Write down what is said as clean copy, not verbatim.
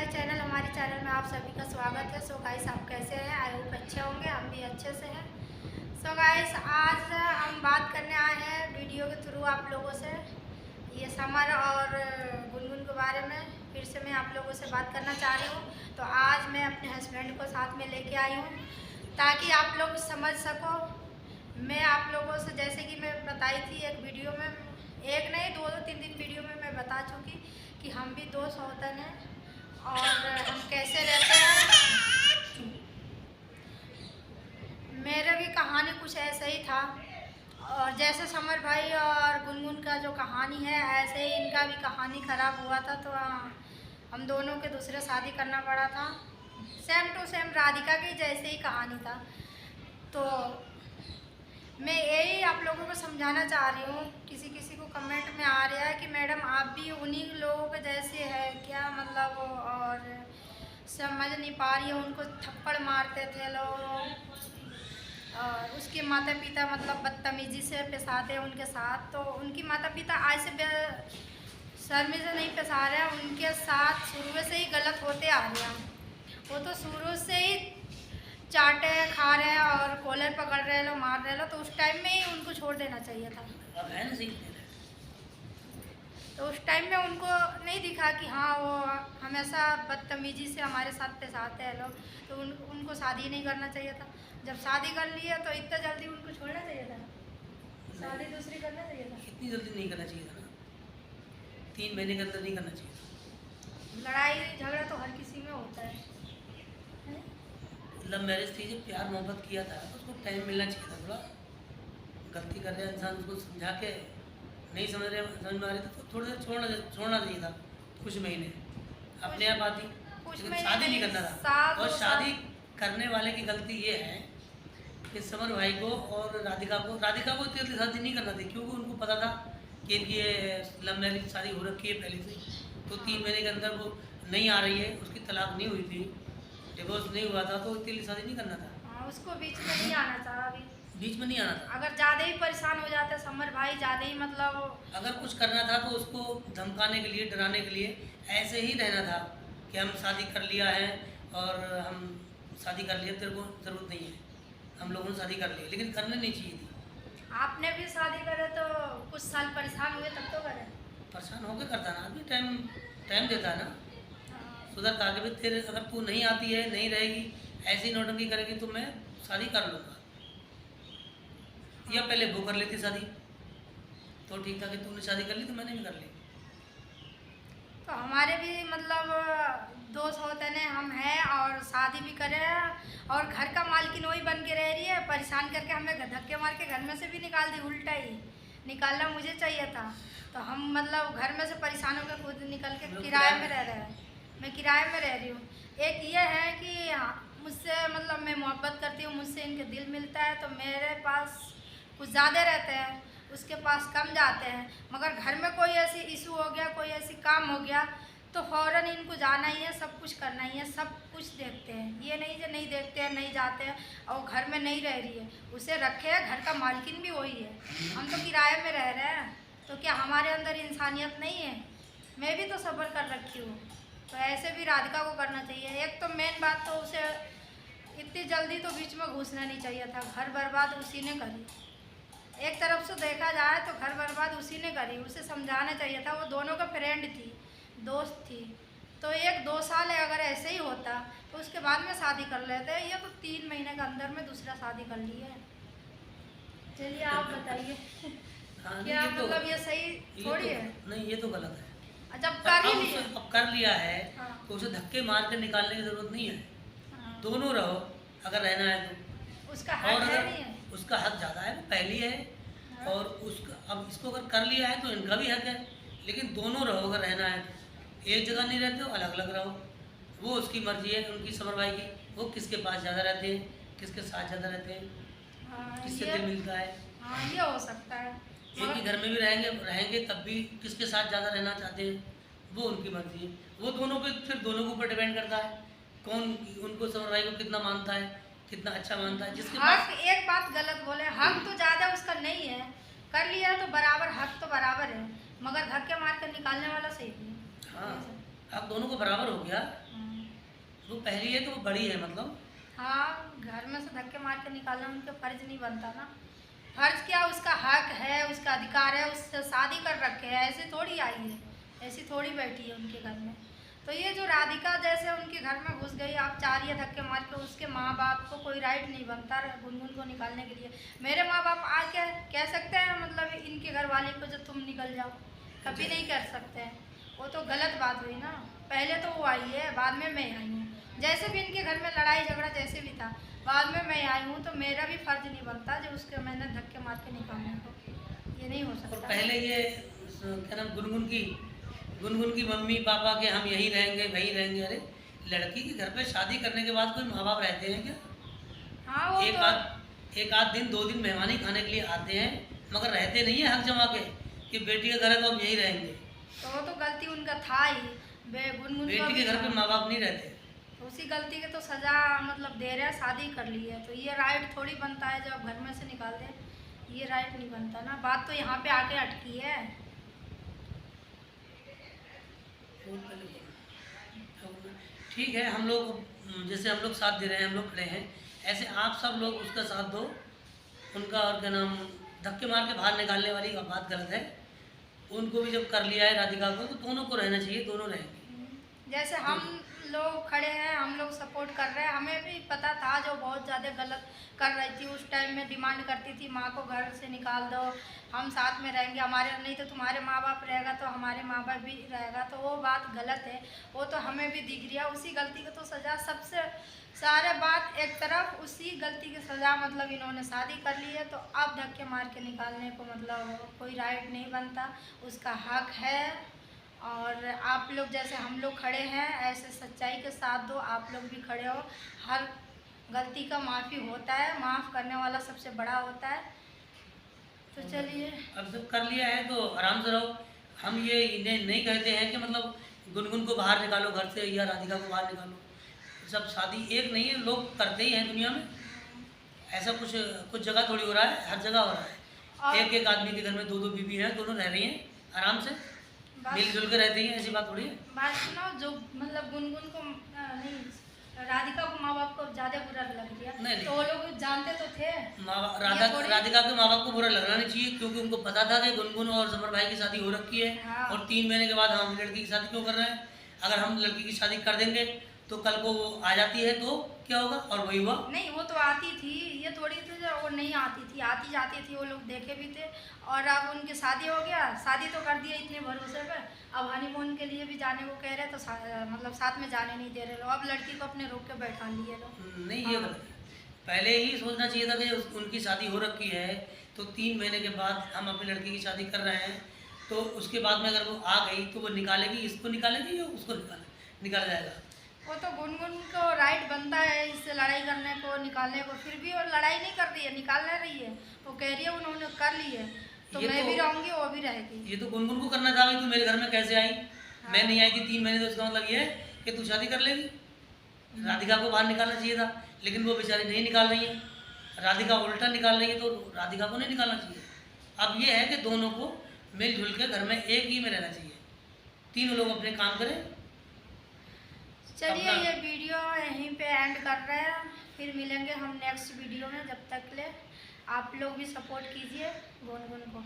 My channel. हमारे channel में आप सभी का स्वागत है। सो गाइस, आप कैसे हैं? आई होप अच्छे होंगे, हम भी अच्छे से हैं। सो गाइस, आज हम बात करने आए हैं वीडियो के थ्रू आप लोगों से ये समर और गुनगुन के बारे में। फिर से मैं आप लोगों से बात करना चाह रही हूँ। तो आज मैं अपने हस्बैंड को साथ में लेके आई हूँ ताकि आप लोग समझ सको। मैं आप लोगों से, जैसे कि मैं बताई थी एक वीडियो में, एक नहीं दो तीन वीडियो में मैं बता चुकी कि हम भी दो सौतन हैं और हम कैसे रहते हैं। मेरा भी कहानी कुछ ऐसा ही था, और जैसे समर भाई और गुनगुन का जो कहानी है, ऐसे ही इनका भी कहानी ख़राब हुआ था। तो हम दोनों के दूसरे शादी करना पड़ा था। सेम टू सेम राधिका की जैसे ही कहानी था। तो मैं यही आप लोगों को समझाना चाह रही हूँ। किसी किसी को कमेंट में आ रहा है कि मैडम आप भी उन्हीं लोगों के जैसे है क्या, मतलब, और समझ नहीं पा रही है। उनको थप्पड़ मारते थे लोग और उसके माता पिता मतलब बदतमीजी से पेश आते हैं उनके साथ। तो उनकी माता पिता आज से शर्मी से नहीं पेश आ रहे हैं, उनके साथ शुरू से ही गलत होते आ रहे हैं। वो तो शुरू से ही चाटे खा रहे हैं और कॉलर पकड़ रहे लो, मार रहे लो। तो उस टाइम में ही उनको छोड़ देना चाहिए था। तो उस टाइम में उनको नहीं दिखा कि हाँ वो हमेशा बदतमीजी से हमारे साथ पेश आते हैं लोग। तो उनको शादी नहीं करना चाहिए था। जब शादी कर ली है तो इतना जल्दी उनको छोड़ना चाहिए था, शादी दूसरी करना चाहिए था। इतनी जल्दी नहीं करना चाहिए था ना, 3 महीने के अंदर नहीं करना चाहिए था। लड़ाई झगड़ा तो हर किसी में होता है। लव मैरिज थी, जब प्यार मोहब्बत किया था तो उसको टाइम मिलना चाहिए था। थोड़ा गलती कर रहे हैं इंसान, उसको समझा के नहीं समझ में आ रही तो थोड़ी देर छोड़ना चाहिए था। कुछ महीने अपने आप आती, लेकिन शादी नहीं करना था। और शादी करने वाले की गलती ये है कि समर भाई को और राधिका को इतनी जल्दी शादी नहीं करना थी, क्योंकि उनको पता था कि इनकी ये लव मैरिज शादी हो रखी है पहले से। तो 3 महीने के अंदर वो नहीं आ रही है, उसकी तलाक नहीं हुई थी, डिवोर्स नहीं हुआ था, तो इतनी जल्दी शादी नहीं करना था। उसको बीच में नहीं आना था। अभी बीच में नहीं आना था। अगर ज़्यादा ही परेशान हो जाते समर भाई, ज़्यादा ही मतलब, अगर कुछ करना था तो उसको धमकाने के लिए, डराने के लिए ऐसे ही रहना था कि हम शादी कर लिया है और हम शादी कर लिया, तेरे को ज़रूरत नहीं है, हम लोगों ने शादी कर ली। लेकिन करने नहीं चाहिए थी। आपने भी शादी करे तो कुछ साल परेशान हुए तब तो करे। परेशान होकर करता ना आदमी, टाइम देता है ना, सुधरता आगे भी। तेरे अगर तू नहीं आती है, नहीं रहेगी, ऐसी नौटंकी करेगी तो मैं शादी कर लूँगा, या पहले वो कर लेती शादी तो ठीक था कि तूने शादी कर ली तो मैंने भी कर ली। तो हमारे भी मतलब दोस्त होते हैं, हम हैं और शादी भी करे हैं और घर का मालकिन वही बन के रह रही है, परेशान करके हमें धक्के मार के घर में से भी निकाल दी। उल्टा ही निकालना मुझे चाहिए था। तो हम मतलब घर में से परेशान होकर खुद निकल के किराए में रह रहे हैं। मैं किराए में रह रही हूँ। एक ये है कि मुझसे मतलब मैं मोहब्बत करती हूँ, मुझसे इनके दिल मिलता है, तो मेरे पास कुछ ज़्यादा रहते हैं, उसके पास कम जाते हैं। मगर घर में कोई ऐसी इशू हो गया, कोई ऐसी काम हो गया तो फ़ौरन इनको जाना ही है, सब कुछ करना ही है, सब कुछ देखते हैं। ये नहीं जो नहीं देखते हैं, नहीं जाते हैं और घर में नहीं रह रही है, उसे रखे है, घर का मालकिन भी वही है। हम तो किराए में रह रहे हैं, तो क्या हमारे अंदर इंसानियत नहीं है? मैं भी तो सब्र कर रखी हूँ। तो ऐसे भी राधिका को करना चाहिए। एक तो मेन बात तो उसे इतनी जल्दी तो बीच में घुसना नहीं चाहिए था। घर बर्बाद उसी ने करी। एक तरफ से देखा जाए तो घर बर्बाद उसी ने करी। उसे समझाना चाहिए था। वो दोनों का फ्रेंड थी, दोस्त थी। तो 1-2 साल अगर ऐसे ही होता तो उसके बाद में शादी कर लेते। ये तो 3 महीने के अंदर में दूसरा शादी कर ली है। चलिए आप बताइए क्या मतलब ये सही थोड़ी है? नहीं, ये तो गलत है। जब कर ही लिया, अब कर लिया है तो उसे धक्के मार के निकालने की जरूरत नहीं है। दोनों रहो अगर रहना है तो। उसका हक है नहीं है? उसका हक ज़्यादा है, वो पहली है और उसका अब इसको अगर कर लिया है तो इनका भी हक है। लेकिन दोनों रहो अगर रहना है तो। एक जगह नहीं रहते हो, अलग अलग रहो। वो उसकी मर्जी है, उनकी समर भाई की, वो किसके पास ज़्यादा रहते हैं, किसके साथ ज़्यादा रहते हैं, किससे दिल मिलता है। हाँ, ये हो सकता है। एक ही घर में भी रहेंगे तब भी किसके साथ ज़्यादा रहना चाहते हैं, वो उनकी मर्जी है। वो दोनों पे फिर दोनों के ऊपर डिपेंड करता है कौन उनको समर भाई को कितना मानता है, कितना अच्छा मानता है। जिसके हक, एक बात गलत बोले, हक तो ज़्यादा उसका नहीं है। कर लिया तो बराबर, हक तो बराबर है, मगर धक्के मार कर निकालने वाला सही नहीं। हाँ, अब दोनों को बराबर हो गया। हम्म। वो पहली है तो वो बड़ी है मतलब। हाँ, घर में से धक्के मार के निकालना उनका फर्ज नहीं बनता ना। फर्ज क्या, उसका हक है, उसका अधिकार है, उससे शादी कर रखे है, ऐसे थोड़ी आई है, ऐसी थोड़ी बैठी है उनके घर में। तो ये जो राधिका जैसे उनके घर में घुस गई, आप चाह रही है धक्के मार के, उसके माँ बाप को कोई राइट नहीं बनता गुनगुन को निकालने के लिए। मेरे माँ बाप आके कह सकते हैं मतलब इनके घर वाले को जो तुम निकल जाओ, कभी नहीं कर सकते हैं। वो तो गलत बात हुई ना। पहले तो वो आई है, बाद में मैं आई हूँ। जैसे भी इनके घर में लड़ाई झगड़ा जैसे भी था, बाद में मैं आई हूँ, तो मेरा भी फर्ज नहीं बनता जो उसके मैंने धक्के मार के निकालने को। ये नहीं हो और सकता। पहले ये क्या नाम, गुनगुन की मम्मी पापा के हम यहीं रहेंगे वहीं रहेंगे। अरे लड़की के घर पे शादी करने के बाद कोई माँ बाप रहते हैं क्या? हाँ, वो एक तो आध एक आध दिन 2 दिन मेहमानी खाने के लिए आते हैं, मगर रहते नहीं है हक जमा के कि बेटी का घर है तो हम यहीं रहेंगे। तो वो तो गलती उनका था ही। गुनगुन को बेटी के भी घर पे था। माँ बाप नहीं रहते। तो उसी गलती के तो सजा मतलब दे रहे हैं, शादी कर ली है तो ये राइट थोड़ी बनता है जब घर में से निकाल दे। ये राइट नहीं बनता ना। बात तो यहाँ पे आके अटकी है। ठीक है, हम लोग जैसे हम लोग साथ दे रहे हैं, हम लोग खड़े हैं, ऐसे आप सब लोग उसका साथ दो उनका। और क्या नाम, धक्के मार के बाहर निकालने वाली बात गलत है। उनको भी जब कर लिया है राधिका को, तो दोनों को रहना चाहिए, दोनों रहेंगे। जैसे हम लोग खड़े हैं, हम लोग सपोर्ट कर रहे हैं। हमें भी पता था जो बहुत ज़्यादा गलत कर रही थी उस टाइम में, डिमांड करती थी माँ को घर से निकाल दो, हम साथ में रहेंगे, हमारे नहीं तो तुम्हारे माँ बाप रहेगा तो हमारे माँ बाप भी रहेगा। तो वो बात गलत है, वो तो हमें भी दिख रही है। उसी गलती की तो सज़ा सबसे सारे बात एक तरफ, उसी गलती की सज़ा मतलब इन्होंने शादी कर ली है तो अब धक्के मार के निकालने को मतलब कोई राइट नहीं बनता, उसका हक है। और आप लोग जैसे हम लोग खड़े हैं ऐसे सच्चाई के साथ दो, आप लोग भी खड़े हो। हर गलती का माफ़ी होता है, माफ़ करने वाला सबसे बड़ा होता है। तो चलिए, अब जब कर लिया है तो आराम से रहो। हम ये इन्हें नहीं कहते हैं कि मतलब गुनगुन को बाहर निकालो घर से या राधिका को बाहर निकालो। सब शादी एक नहीं है, लोग करते ही हैं दुनिया में। ऐसा कुछ कुछ जगह थोड़ी हो रहा है, हर जगह हो रहा है। और एक एक आदमी के घर में 2 2 बीवी हैं, दोनों रह रही हैं आराम से, मिलजुल बात के रहती हैं, ऐसी बात थोड़ी है। बात सुनो, जो मतलब गुनगुन को नहीं, राधिका को माँ बाप को ज़्यादा बुरा लग गया। नहीं। तो वो लोग जानते तो थे। राधिका के माँ बाप को बुरा लगना नहीं चाहिए, क्योंकि उनको पता था कि गुनगुन और समर भाई की शादी हो रखी है। हाँ। और 3 महीने के बाद हम लड़की की शादी क्यों कर रहे हैं? अगर हम लड़की की शादी कर देंगे तो कल को वो आ जाती है तो क्या होगा? और वही हुआ। नहीं, वो तो आती थी, ये थोड़ी थी जो वो नहीं आती थी, आती जाती थी, वो लोग देखे भी थे। और अब उनकी शादी हो गया, शादी तो कर दिया इतने भरोसे पे। अब हनीमून के लिए भी जाने को कह रहे तो मतलब साथ में जाने नहीं दे रहे लोग। अब लड़की को अपने रोक के बैठा लिए लोग। नहीं, ये गलत है। पहले ही सोचना चाहिए था कि उनकी शादी हो रखी है तो 3 महीने के बाद हम अपनी लड़की की शादी कर रहे हैं, तो उसके बाद में अगर वो आ गई तो वो निकालेगी, इसको निकालेगी या उसको निकाल जाएगा। वो तो गुनगुन को राइट बनता है इससे लड़ाई करने को, निकालने को। फिर भी वो लड़ाई नहीं कर रही है, निकाल नहीं रही है। वो कह रही है उन्होंने कर ली है तो मैं भी रहूँगी, वो भी रहेगी। ये तो गुनगुन को करना था, तू मेरे घर में कैसे आई? हाँ। मैं नहीं आई थी 3 महीने, तो इसका मतलब ये है कि तू शादी कर लेगी। राधिका को बाहर निकालना चाहिए था, लेकिन वो बेचारी नहीं निकाल रही है, राधिका उल्टा निकाल रही है, तो राधिका को नहीं निकालना चाहिए। अब ये है कि दोनों को मिलजुल के घर में एक ही में रहना चाहिए, तीनों लोग अपने काम करें। चलिए, ये वीडियो यहीं पे एंड कर रहे हैं, फिर मिलेंगे हम नेक्स्ट वीडियो में। जब तक ले आप लोग भी सपोर्ट कीजिए गुनगुन को।